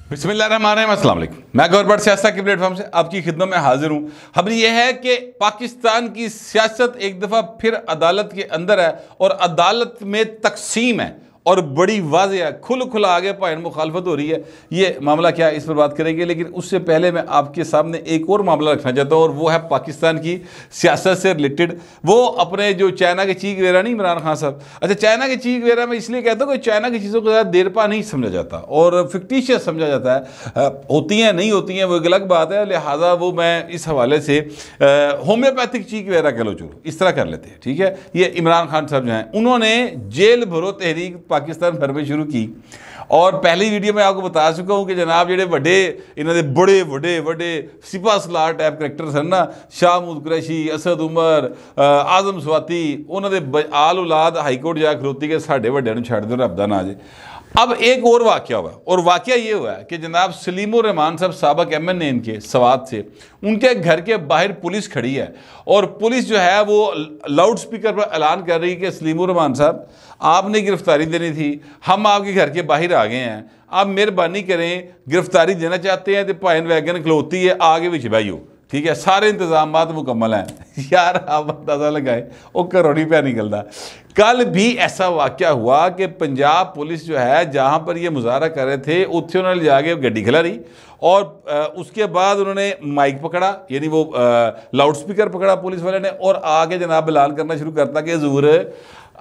बिस्मिल्लाहिर्रहमानिर्रहीम, अस्सलाम वालेकुम। मैं गौर बट सियासत की प्लेटफॉर्म से आपकी खिदमत में हाजिर हूँ। खबर यह है कि पाकिस्तान की सियासत एक दफ़ा फिर अदालत के अंदर है और अदालत में तकसीम है और बड़ी वाज़ेह है, खुल खुला आगे पाइन मुखालफत हो रही है। ये मामला क्या है, इस पर बात करेंगे, लेकिन उससे पहले मैं आपके सामने एक और मामला रखना चाहता हूँ और वो है पाकिस्तान की सियासत से रिलेटेड। वो अपने जो चाइना के चीफ वेरा नहीं, इमरान खान साहब। अच्छा, चाइना के चीफ वेरा मैं इसलिए कहता हूँ कि चाइना की चीज़ों को ज़्यादा देरपा नहीं समझा जाता और फिक्टिशियस समझा जाता है। होती हैं नहीं होती हैं वो एक अलग बात है, लिहाजा वो मैं इस हवाले से होम्योपैथिक चीफ वेरा कह लो, चलो इस तरह कर लेते हैं, ठीक है। ये इमरान खान साहब जो हैं, उन्होंने जेल भरो तहरीक पाकिस्तान भर में शुरू की और पहली वीडियो में आपको बता चुका हूं कि जनाब जेडे बड़े इन्होंने बड़े बड़े बड़े सिपा सलार टाइप करैक्टर्स हैं ना, शाह महमूद कुरैशी, असद उमर, आजम स्वाति, उन्होंने आल औलाद हाईकोर्ट जा खलोती के साढ़े वड्डियां नूं छड्ड दो, रब दा नां जे। अब एक और वाक़या हुआ और वाक़या ये हुआ है कि जनाब सलीमुर रहमान साहब साबक MN इनके सवात से, उनके घर के बाहर पुलिस खड़ी है और पुलिस जो है वो लाउड स्पीकर पर ऐलान कर रही है कि सलीमुर रहमान साहब आपने गिरफ्तारी देनी थी, हम आपके घर के बाहर आ गए हैं, आप मेहरबानी करें, गिरफ्तारी देना चाहते हैं तो पाइन वैगन खलोती है, आगे भी भाइयों, ठीक है, सारे इंतजाम मुकम्मल हैं। यार आप अंदाजा लगाए वो घरों नहीं पे निकलता। कल भी ऐसा वाक़या हुआ कि पंजाब पुलिस जो है जहाँ पर ये मुजाहरा कर रहे थे उत्थे उन्होंने जाके गड्डी खिला रही और उसके बाद उन्होंने माइक पकड़ा, यानी वो लाउड स्पीकर पकड़ा पुलिस वाले ने और आके जनाब ऐलान करना शुरू करता कि हजूर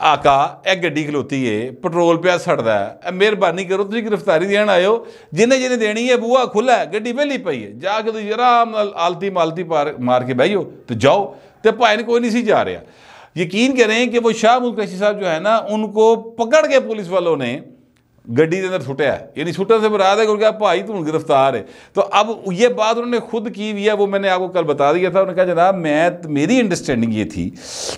आका एक गड्डी खलोती है, पेट्रोल पे सड़ता है, मेहरबानी करो तुम गिरफ्तारी देन आए हो, जिन्हें जिन्हें देनी है बूहा खुला है, गड्डी पहली पई है, जाके तुम आराम आलती मालती मार के बहियो तो जाओ। तो भाई कोई नहीं सी जा रहा। यकीन करें कि वो शाह महमूद कुरैशी साहब जो है ना, उनको पकड़ के पुलिस वालों ने गड्डी के अंदर छुट्या है, यानी छुट्टन से मुराद है कि भाई तुम गिरफ्तार है। तो अब ये बात उन्होंने खुद की हुई है, वो मैंने आपको कल बता दिया था। उन्होंने कहा जनाब मेरी अंडरस्टैंडिंग ये थी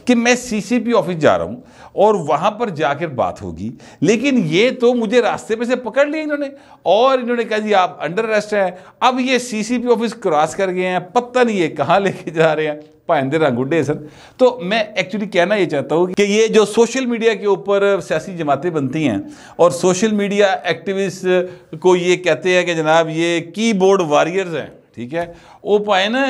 कि मैं CCP ऑफिस जा रहा हूँ और वहाँ पर जाकर बात होगी, लेकिन ये तो मुझे रास्ते में से पकड़ लिया इन्होंने और इन्होंने कहा जी आप अंडर अरेस्ट हैं। अब ये CCP ऑफिस क्रॉस कर गए हैं, पता नहीं ये कहाँ लेके जा रहे हैं, भाइंदे रंगुड्डे सर। तो मैं एक्चुअली कहना ये चाहता हूँ कि ये जो सोशल मीडिया के ऊपर सियासी जमातें बनती हैं और सोशल मीडिया एक्टिविस्ट को ये कहते हैं कि जनाब ये कीबोर्ड वॉरियर्स हैं, ठीक है, वो पाए ना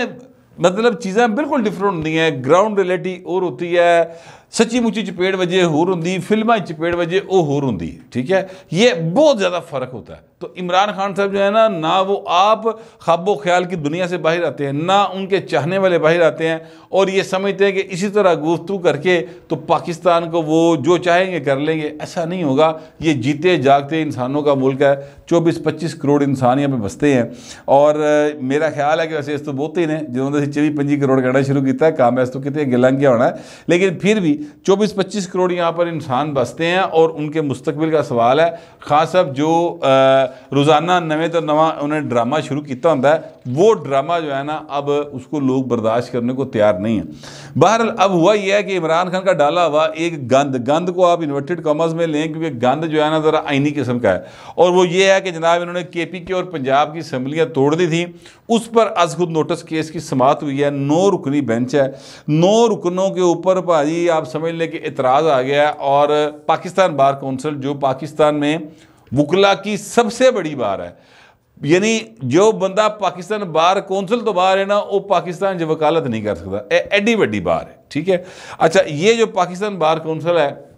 मतलब चीज़ें बिल्कुल डिफरेंट होती हैं। ग्राउंड रियलिटी और होती है, सच्ची मुच्ची चपेड़ वजे होर होंगी, फिल्म चपेड़ वजे वो होर होंगी, ठीक है, ये बहुत ज़्यादा फ़र्क होता है। तो इमरान खान साहब जो है ना वो आप ख्वाबो ख्याल की दुनिया से बाहर आते हैं, ना उनके चाहने वाले बाहर आते हैं और ये समझते हैं कि इसी तरह गुफ्तगू करके तो पाकिस्तान को वो जो चाहेंगे कर लेंगे। ऐसा नहीं होगा। ये जीते जागते इंसानों का मुल्क है, 24-25 करोड़ इंसान यहाँ पे बसते हैं और मेरा ख्याल है कि वैसे इस तो बहुत ही ने जिन्होंने 24-25 करोड़ कहना शुरू किया है, काम ऐसा तो कितने गिला क्या होना है, लेकिन फिर भी 24-25 करोड़ यहाँ पर इंसान बसते हैं और उनके मुस्तकबिल का सवाल है। खान साहब जो रोज़ाना नवे तो नवा उन्हें ड्रामा शुरू किया होता है, वो ड्रामा जो है ना अब उसको लोग बर्दाश्त करने को तैयार नहीं है। बहरहाल अब हुआ यह है कि इमरान खान का डाला हुआ एक गंद को आप इन्वर्टेड कॉमर्स में लें, क्योंकि गंद जो है ना ज़रा आईनी किस्म का है और वो ये है कि जनाब इन्होंने KPK और पंजाब की असम्बलियाँ तोड़ दी थी, उस पर आज खुद नोटिस केस की समात हुई है। 9 रुकनी बेंच है, 9 रुकनों के ऊपर भाजी आप समझ लें कि इतराज़ आ गया है और पाकिस्तान बार कौंसिल जो पाकिस्तान में वकला की सबसे बड़ी बार है, यानी जो बंदा पाकिस्तान बार कौंसिल तो बाहर है ना, वो पाकिस्तान जो वकालत नहीं कर सकता, एडी बड़ी बार है, ठीक है। अच्छा, ये जो पाकिस्तान बार कौंसिल है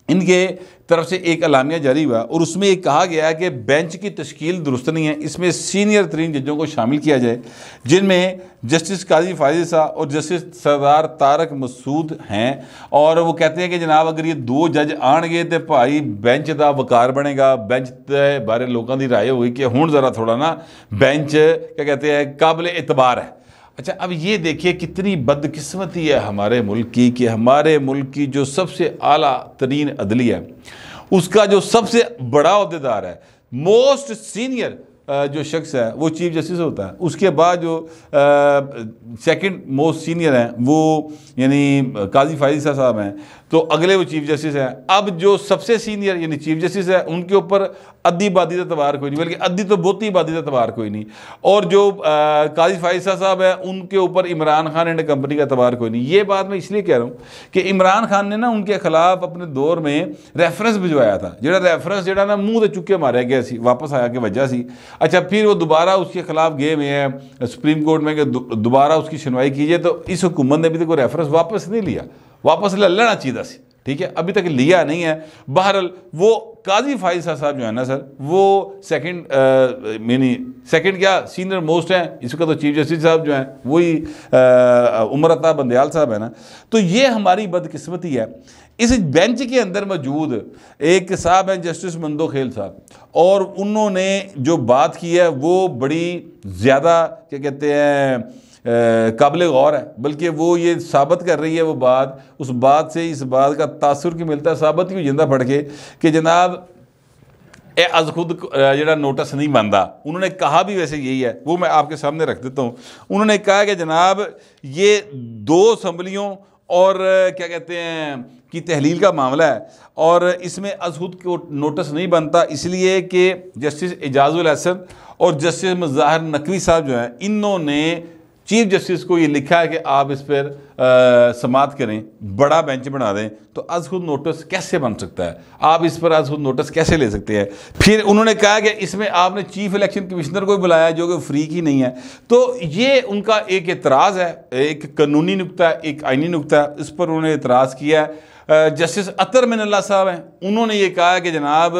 इनके तरफ से एक अलामिया जारी हुआ और उसमें एक कहा गया है कि बेंच की तश्कील दुरुस्त नहीं है, इसमें सीनियर तरीन जजों को शामिल किया जाए, जिनमें जस्टिस काजी फायज़ साहब और जस्टिस सरदार तारक मसूद हैं। और वो कहते हैं कि जनाब अगर ये 2 जज आएंगे तो भाई बेंच का वकार बनेगा, बेंच के बारे लोगों की राय होगी कि हुण ज़रा थोड़ा ना बेंच क्या कहते हैं काबिल एतबार है। अच्छा, अब ये देखिए कितनी बदकिस्मती है हमारे मुल्क की कि हमारे मुल्क की जो सबसे आला तरीन अदलिया है, उसका जो सबसे बड़ा अहदेदार है, मोस्ट सीनियर जो शख्स है वो चीफ जस्टिस होता है, उसके बाद जो सेकंड मोस्ट सीनियर हैं वो यानी काजी फायज़ साहब हैं, तो अगले वो चीफ जस्टिस हैं। अब जो सबसे सीनियर यानी चीफ जस्टिस है उनके ऊपर अद्धी आबादी का एतबार कोई नहीं, बल्कि अद्धी तो बहुती आबादी का एतबार कोई नहीं। और जो काजी फायसा साहब है उनके ऊपर इमरान खान एंड कंपनी का एतबार कोई नहीं। ये बात मैं इसलिए कह रहा हूँ कि इमरान खान ने ना उनके खिलाफ अपने दौर में रेफरेंस भिजवाया था, जो रेफरेंस जो ना मुँह से चुके मारा गया सी, वापस आया के वजह सी। अच्छा, फिर वो दोबारा उसके खिलाफ गए हुए हैं सुप्रीम कोर्ट में कि दोबारा उसकी सुनवाई कीजिए, तो इस हुकूमत ने अभी तक कोई रेफरेंस वापस नहीं लिया, वापस ले लेना चाहिए सी, ठीक है, अभी तक लिया नहीं है। बहरहाल वो काजी फायसा साहब जो है ना सर, वो सेकंड क्या सीनियर मोस्ट हैं, इसका तो चीफ जस्टिस साहब जो हैं वही उमर अता बंदयाल साहब है ना। तो ये हमारी बदकिस्मती है। इस बेंच के अंदर मौजूद एक साहब हैं जस्टिस मंदोखेल साहब, और उन्होंने जो बात की है वो बड़ी ज़्यादा क्या कहते हैं काबिल गौर है, बल्कि वो ये साबित कर रही है वो बात, उस बात से इस बात का तासुर की मिलता है, साबित की जिंदा पढ़ के कि जनाब ए अज खुद जरा नोटिस नहीं बनता। उन्होंने कहा भी वैसे यही है, वो मैं आपके सामने रख देता हूँ। उन्होंने कहा कि जनाब ये 2 असम्बलियों और क्या कहते हैं की तहलील का मामला है, और इसमें अज खुद को नोटिस नहीं बनता, इसलिए कि जस्टिस एजाजुल हसन और जस्टिस मुज़ाहिर नकवी साहब जो हैं, इन्होंने चीफ जस्टिस को ये लिखा है कि आप इस पर समाअत करें, बड़ा बेंच बना दें। तो आज खुद नोटिस कैसे बन सकता है, आप इस पर आज खुद नोटिस कैसे ले सकते हैं। फिर उन्होंने कहा कि इसमें आपने चीफ इलेक्शन कमिश्नर को बुलाया जो कि फ्री की नहीं है। तो ये उनका एक एतराज़ है, एक कानूनी नुक्ता है, एक आइनी नुक्ता है, इस पर उन्होंने एतराज़ किया है। जस्टिस अतर मिनल्ला साहब हैं, उन्होंने ये कहा कि जनाब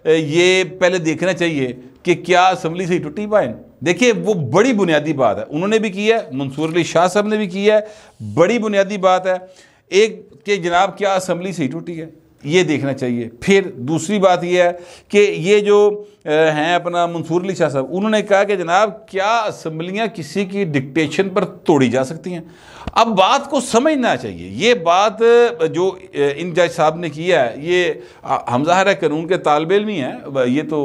ये पहले देखना चाहिए कि क्या असम्बली से ही टूटी पाए। देखिए वो बड़ी बुनियादी बात है, उन्होंने भी की है, मंसूर अली शाह साहब ने भी की है, बड़ी बुनियादी बात है एक कि जनाब क्या असम्बली से ही टूटी है, ये देखना चाहिए। फिर दूसरी बात ये है कि ये जो हैं अपना मंसूर अली शाह साहब, उन्होंने कहा कि जनाब क्या असम्बलियाँ किसी की डिक्टेशन पर तोड़ी जा सकती हैं। अब बात को समझना चाहिए, ये बात जो इन जज साहब ने किया है, ये हम ज़ाहिर है कानून के तालिब इल्म ही हैं, ये तो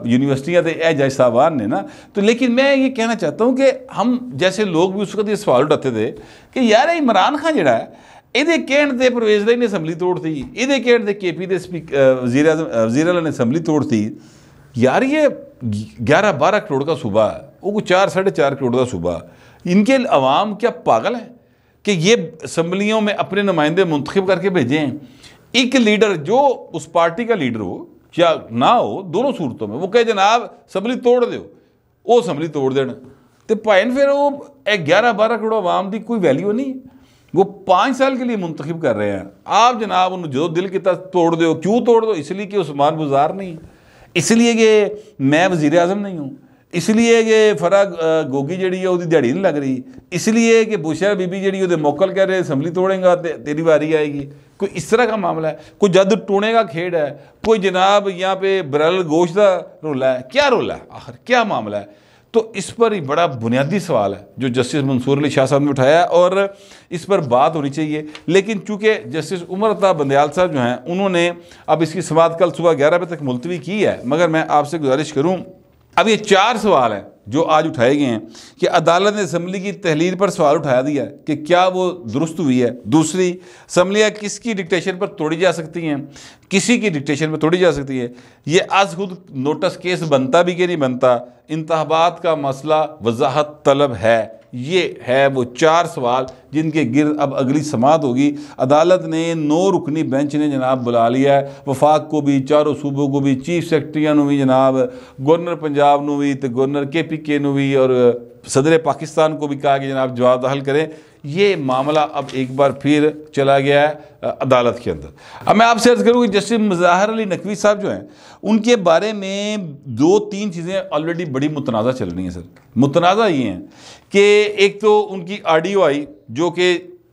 यूनिवर्सिटियाँ थे ए जज साहबान ने ना। तो लेकिन मैं ये कहना चाहता हूँ कि हम जैसे लोग भी उस वक्त ये सवाल उठाते थे कि यार इमरान खान जड़ा है ਇਹਦੇ ਕਹਿਣ ਤੇ परवेज़ ने असम्बली तोड़ती, ਇਹਦੇ ਕਹਿਣ ਤੇ केपी ਦੇ वज़ीर आला ने असम्बली तोड़ती। यार ये 11-12 करोड़ का सूबा है, वो 4-4.5 करोड़ का सूबा, इनके अवाम क्या पागल है कि ये असम्बलियों में अपने नुमाइंदे मुंतखब करके भेजें। एक लीडर जो उस पार्टी का लीडर हो या ना हो, दोनों सूरतों में वो कहे जनाब असम्बली तोड़ दो, वो असम्बली तोड़ देना, तो भाई फिर वो 11-12 करोड़ अवाम की कोई वैल्यू नहीं, वो 5 साल के लिए मुंतखब कर रहे हैं। आप जनाब उन्हें जो दिल की तरह तोड़ दो, क्यों तोड़ दो? इसलिए कि उस्मान बुज़ार नहीं, इसलिए कि मैं वज़ीर आज़म नहीं हूँ, इसलिए कि फरा गोगी जी है वो दिहाड़ी नहीं लग रही, इसलिए कि बुशरा बीबी जी वो मोकल कह रहे असम्बली तोड़ेगा तेरी बारी आएगी। कोई इस तरह का मामला है, कोई जद टूने का खेड है, कोई जनाब यहाँ पे बरल गोश्त का रोला है, क्या रोला है आखिर, क्या मामला है? तो इस पर ही बड़ा बुनियादी सवाल है जो जस्टिस मंसूर अली शाह साहब ने उठाया, और इस पर बात होनी चाहिए। लेकिन चूँकि जस्टिस उमर अता बंदयाल साहब जो हैं उन्होंने अब इसकी समाअत कल सुबह 11 बजे तक मुलतवी की है, मगर मैं आपसे गुजारिश करूँ, अब ये 4 सवाल हैं जो आज उठाए गए हैं कि अदालत ने असम्बली की तहलील पर सवाल उठा दिया है कि क्या वो दुरुस्त हुई है। दूसरी, असम्बलियाँ किसकी डिक्टेशन पर तोड़ी जा सकती हैं, किसी की डिक्टेशन पर तोड़ी जा सकती है। ये आज खुद नोटिस केस बनता भी कि नहीं बनता, इंतखाबात का मसला वजाहत तलब है। ये है वो 4 सवाल जिनके गिर्द अब अगली समाअत होगी। अदालत ने 9 रुकनी बेंच ने जनाब बुला लिया है, वफाक को भी, चारों सूबों को भी, चीफ सेक्रेटरियां भी जनाब, गवर्नर पंजाब को भी, तो गवर्नर KPK को भी, और सदर पाकिस्तान को भी कहा कि जनाब जवाब दाखिल करें। ये मामला अब एक बार फिर चला गया है अदालत के अंदर। अब मैं आपसे अर्ज़ करूँ कि जस्टिस मुज़ाहिर अली नकवी साहब जो हैं उनके बारे में 2-3 चीज़ें ऑलरेडी बड़ी मुतनाज़ा चल रही हैं सर। मुतनाज़ा ये हैं कि एक तो उनकी ऑडियो आई जो कि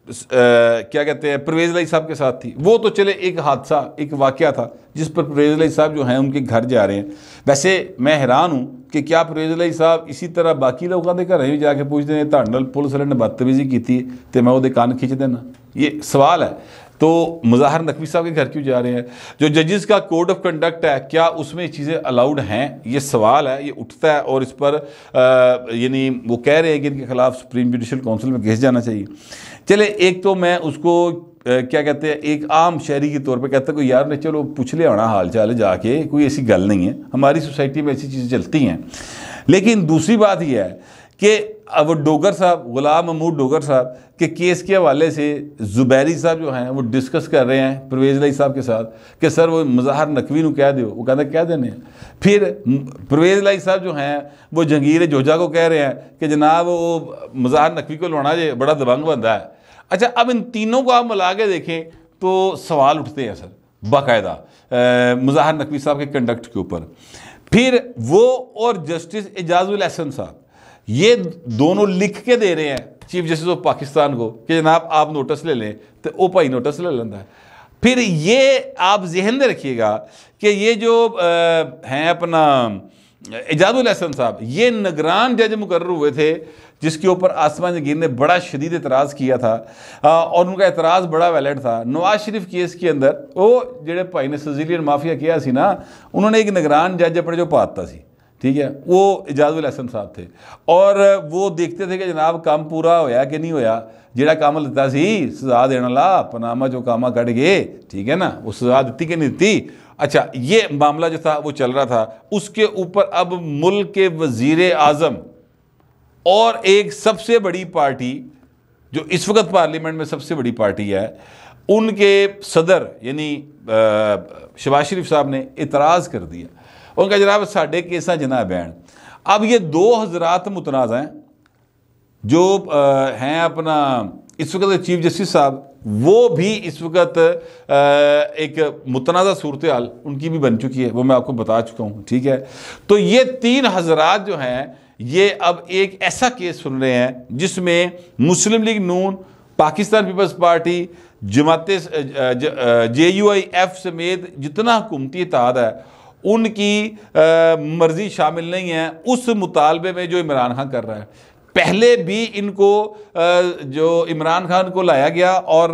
क्या कहते हैं परवेज़ अली साहब के साथ थी, वो तो चले एक हादसा, एक वाक़या था जिस पर परवेज़ अली साहब जो हैं उनके घर जा रहे हैं। वैसे मैं हैरान हूँ कि क्या परवेज़ अली साहब इसी तरह बाकी लोगों के घर भी जाके पूछते हैं तुहाडे पुलिस वाले ने बदतमीजी की तो मैं वो कान खिंच देना, ये सवाल है। तो मुज़ाहिर नकवी साहब के घर क्यों जा रहे हैं? जो जजेस का कोड ऑफ कंडक्ट है क्या उसमें चीज़ें अलाउड हैं? ये सवाल है, ये उठता है, और इस पर यानी वो कह रहे हैं कि इनके खिलाफ सुप्रीम जुडिशल काउंसिल में केस जाना चाहिए। चले एक तो मैं उसको क्या कहते हैं, एक आम शहरी के तौर पे कहता है कोई यार ने चलो पूछ ले आना हाल चाल जाके, कोई ऐसी गल नहीं है, हमारी सोसाइटी में ऐसी चीज़ें चलती हैं। लेकिन दूसरी बात यह है कि अब डोगर साहब, गुलाम महमूद डोगर साहब के केस के हवाले से जुबैरी साहब जो हैं वो डिस्कस कर रहे हैं परवेज़ लाई साहब के साथ कि सर वो मज़ाहर नकवी को कह दो, वो कहते कह देने। फिर परवेज़ लाई साहब जो हैं वो जहांगीर जोजा को कह रहे हैं कि जनाब वो मज़ाहर नकवी को लौना जे बड़ा दबंग बंदा है। अच्छा, अब इन तीनों को आप मिला के देखें तो सवाल उठते हैं सर बाकायदा मज़ाहर नकवी साहब के कंडक्ट के ऊपर। फिर वो और जस्टिस एजाजुल एहसन साहब ये दोनों लिख के दे रहे हैं चीफ जस्टिस ऑफ पाकिस्तान को कि जनाब आप नोटिस ले लें, तो वो भाई नोटिस ले लेता है। फिर ये आप जहन में रखिएगा कि ये जो हैं अपना एजाजुल एहसन साहब, ये निगरान जज मुकर्रर हुए थे जिसके ऊपर आसमान जहांगीर ने बड़ा शदीद एतराज़ किया था और उनका एतराज़ बड़ा वैलिड था। नवाज शरीफ केस के अंदर वो जेड़े भाई ने सिजिलियन माफिया किया सी ना, उन्होंने एक निगरान जज अपने जो पाता सी, ठीक है, वो एजाजुल एहसन साहब थे और वो देखते थे कि जनाब काम पूरा होया कि नहीं होया, जेड़ा काम लिता सी सजा देने वाला पनामा जो कामा कट गए, ठीक है ना, वो सजा दी कि नहीं दी। अच्छा, ये मामला जो था वो चल रहा था। उसके ऊपर अब मुल्क के वजीर आज़म और एक सबसे बड़ी पार्टी जो इस वक्त पार्लियामेंट में सबसे बड़ी पार्टी है, उनके सदर यानी शहबाज शरीफ साहब ने इतराज़ कर दिया। उनका जनाब साढ़े केसा जना बैन। अब ये दो हजरात मुतनाज़ हैं जो हैं अपना इस वक्त चीफ जस्टिस साहब, वो भी इस वक्त एक मुतनाज़ा सूरत हाल उनकी भी बन चुकी है, वो मैं आपको बता चुका हूँ, ठीक है। तो ये तीन हजरात जो हैं ये अब एक ऐसा केस सुन रहे हैं जिसमें मुस्लिम लीग नून, पाकिस्तान पीपल्स पार्टी, जमात JUIF समेत जितना हुकूमती इत्तेहाद है उनकी मर्जी शामिल नहीं है उस मुतालबे में जो इमरान खान कर रहा है। पहले भी इनको जो इमरान खान को लाया गया और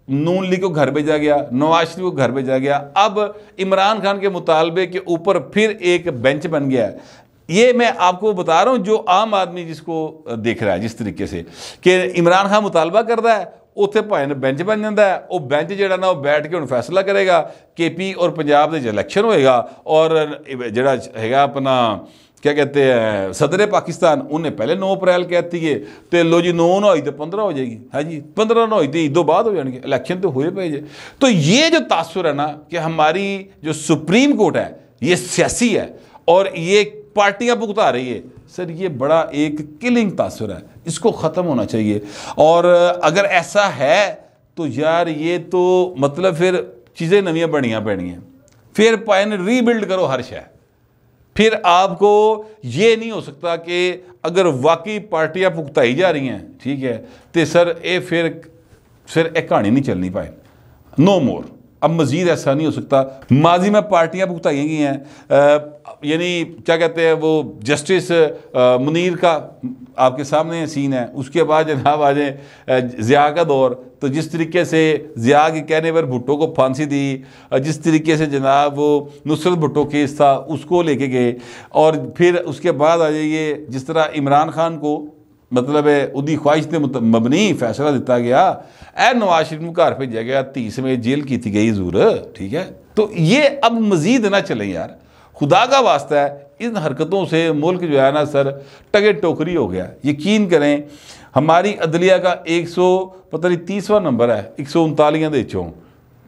नून लीग को घर भेजा गया, नवाज शरीफ को घर भेजा गया, अब इमरान खान के मुतालबे के ऊपर फिर एक बेंच बन गया है। ये मैं आपको बता रहा हूँ जो आम आदमी जिसको देख रहा है जिस तरीके से कि इमरान खान मुतालबा करता है, उत्थे भाई ने बेंच बन जाता है, वो बेंच जो ना वो बैठ के उन्हें फैसला करेगा। KP और पंजाब के इलैक्शन होएगा और जोड़ा है अपना क्या कहते हैं सदर पाकिस्तान, उन्हें पहले 9 अप्रैल कहती है, तो लो जी 9 ना हुई तो 15 हो जाएगी, है जी 15 ना हुई तो ईदों बाद हो जाएंगे, इलैक्शन तो हुए पे। तो ये जो तासुर है ना कि हमारी जो सुप्रीम कोर्ट है ये सियासी है और ये पार्टियां भुगता रही है, सर ये बड़ा एक किलिंग तासुर है, इसको ख़त्म होना चाहिए। और अगर ऐसा है तो यार ये तो मतलब फिर चीज़ें नवियाँ बढ़िया पैनियाँ, फिर पाइन रीबिल्ड करो हर शय। फिर आपको ये नहीं हो सकता कि अगर वाकई पार्टियां भुगताई जा रही हैं, ठीक है, तो सर ये फिर एक कहानी नहीं चलनी पाए, नो मोर। अब मज़ीद ऐसा नहीं हो सकता। माजी में पार्टियां भुगताई गई हैं, यानी क्या कहते हैं वो जस्टिस मुनीर का आपके सामने सीन है। उसके बाद जनाब आ जाए ज़िया का दौर, तो जिस तरीके से ज़िया के कहने पर भुट्टो को फांसी दी, जिस तरीके से जनाब वो नुसरत भुट्टो केस था उसको लेके गए, और फिर उसके बाद आ जाइए जिस तरह इमरान खान को मतलब है उदी ख्वाहिश ने मबनी फैसला दिता गया, ए नवाज शरीफ को घर भेजा गया, 30 में जेल की थी गई जरूर, ठीक है। तो ये अब मजीद ना चले यार, खुदा का वास्ता है। इन हरकतों से मुल्क जो है ना सर टगे टोकरी हो गया। यकीन करें हमारी अदलिया का 130वां नंबर है 139 ਦੇ ਚੋਂ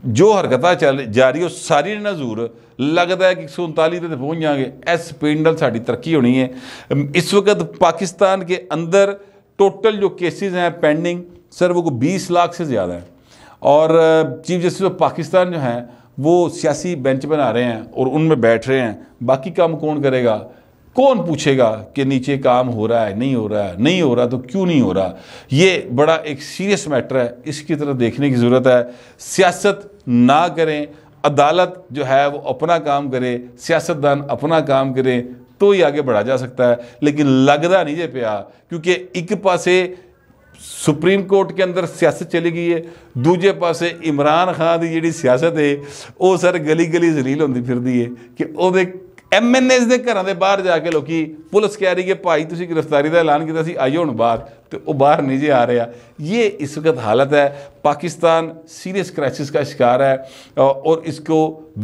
जो हरकत चल जा रही है सारी ना जरूर लगता है कि 139 तक पहुँच जाएंगे। इस स्पीड नाल साडी तरक्की होनी है। इस वक्त पाकिस्तान के अंदर टोटल जो केसेस हैं पेंडिंग सर वो 20 लाख से ज़्यादा है, और चीफ जस्टिस ऑफ पाकिस्तान जो हैं वो सियासी बेंच बना रहे हैं और उनमें बैठ रहे हैं। बाकी काम कौन करेगा, कौन पूछेगा कि नीचे काम हो रहा है नहीं हो रहा है, नहीं हो रहा तो क्यों नहीं हो रहा। ये बड़ा एक सीरियस मैटर है, इसकी तरफ देखने की ज़रूरत है। सियासत ना करें, अदालत जो है वो अपना काम करे, सियासतदान अपना काम करें तो ही आगे बढ़ा जा सकता है। लेकिन लगता नहीं जे पिया, क्योंकि एक पासे सुप्रीम कोर्ट के अंदर सियासत चली गई है, दूजे पासे इमरान खान की जी सियासत है वो सर गली गली जलील होती फिरती है कि MNAs ਦੇ ਘਰਾਂ ਦੇ ਬਾਹਰ ਜਾ ਕੇ ਲੋਕੀ ਪੁਲਿਸ ਕਹਿ ਰਹੀ ਕਿ ਭਾਈ ਤੁਸੀਂ ਗ੍ਰਿਫਤਾਰੀ ਦਾ ਐਲਾਨ ਕੀਤਾ ਸੀ, ਆइए ਹੁਣ ਬਾਹਰ, तो वो बाहर नहीं आ रहा। ये इस वक्त हालत है। पाकिस्तान सीरियस क्राइसिस का शिकार है और इसको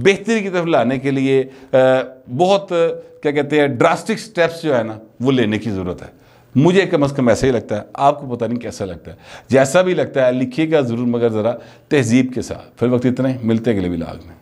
बेहतरी की तरफ लाने के लिए बहुत क्या कहते हैं ड्रास्टिक स्टेप्स जो है ना वो लेने की ज़रूरत है। मुझे कम अज़ कम ऐसा ही लगता है, आपको पता नहीं कैसा लगता है। जैसा भी लगता है लिखिएगा ज़रूर, मगर ज़रा तहज़ीब के साथ। फिर वक्त इतना ही, मिलते हैं अगले व्लॉग में।